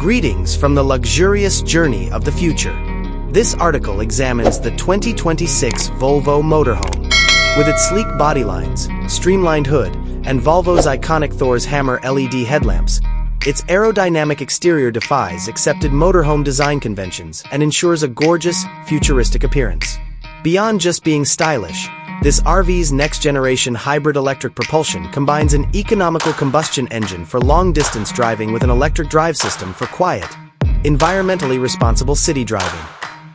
Greetings from the luxurious journey of the future. This article examines the 2026 Volvo Motorhome. With its sleek body lines, streamlined hood, and Volvo's iconic Thor's hammer LED headlamps, its aerodynamic exterior defies accepted motorhome design conventions and ensures a gorgeous, futuristic appearance. Beyond just being stylish, this RV's next-generation hybrid electric propulsion combines an economical combustion engine for long-distance driving with an electric drive system for quiet, environmentally responsible city driving.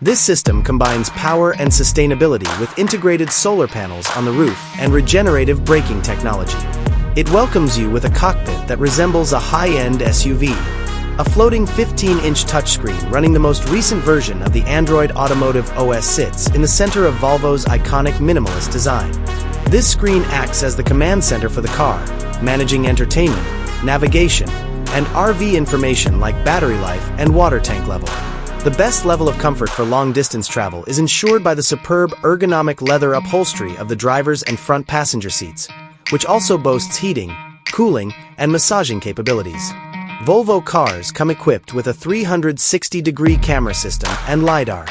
This system combines power and sustainability with integrated solar panels on the roof and regenerative braking technology. It welcomes you with a cockpit that resembles a high-end SUV. A floating 15-inch touchscreen running the most recent version of the Android Automotive OS sits in the center of Volvo's iconic minimalist design. This screen acts as the command center for the car, managing entertainment, navigation, and RV information like battery life and water tank level. The best level of comfort for long-distance travel is ensured by the superb ergonomic leather upholstery of the driver's and front passenger seats, which also boasts heating, cooling, and massaging capabilities. Volvo cars come equipped with a 360-degree camera system and LiDAR.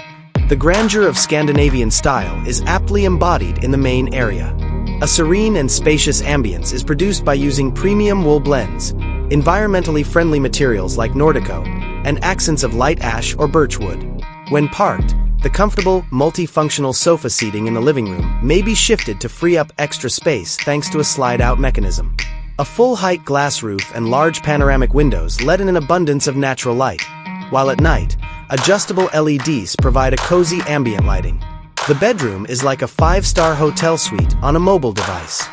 The grandeur of Scandinavian style is aptly embodied in the main area. A serene and spacious ambience is produced by using premium wool blends, environmentally friendly materials like Nordico, and accents of light ash or birchwood. When parked, the comfortable, multifunctional sofa seating in the living room may be shifted to free up extra space thanks to a slide-out mechanism. A full-height glass roof and large panoramic windows let in an abundance of natural light, while at night, adjustable LEDs provide a cozy ambient lighting. The bedroom is like a 5-star hotel suite on a mobile device.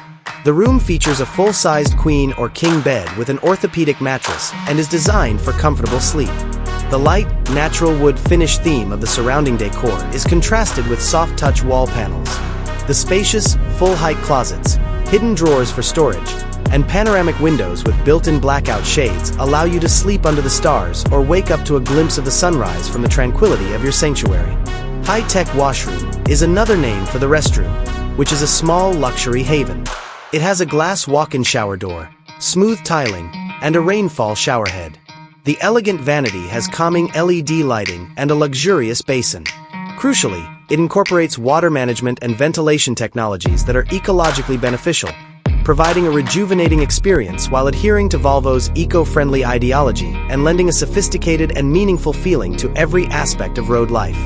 The room features a full-sized queen or king bed with an orthopedic mattress and is designed for comfortable sleep. The light, natural wood finish theme of the surrounding decor is contrasted with soft-touch wall panels. The spacious, full-height closets, hidden drawers for storage, and panoramic windows with built-in blackout shades allow you to sleep under the stars or wake up to a glimpse of the sunrise from the tranquility of your sanctuary. High-tech washroom is another name for the restroom, which is a small luxury haven. It has a glass walk-in shower door, smooth tiling, and a rainfall showerhead. The elegant vanity has calming LED lighting and a luxurious basin. Crucially, it incorporates water management and ventilation technologies that are ecologically beneficial, providing a rejuvenating experience while adhering to Volvo's eco-friendly ideology and lending a sophisticated and meaningful feeling to every aspect of road life.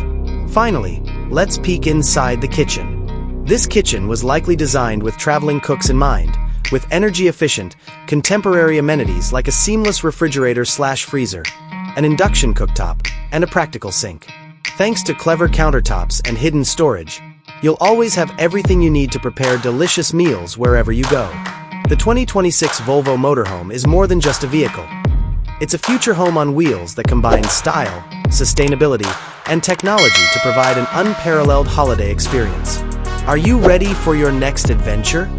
Finally, let's peek inside the kitchen. This kitchen was likely designed with traveling cooks in mind, with energy-efficient, contemporary amenities like a seamless refrigerator/freezer, an induction cooktop, and a practical sink. Thanks to clever countertops and hidden storage, you'll always have everything you need to prepare delicious meals wherever you go. The 2026 Volvo Motorhome is more than just a vehicle. It's a future home on wheels that combines style, sustainability, and technology to provide an unparalleled holiday experience. Are you ready for your next adventure?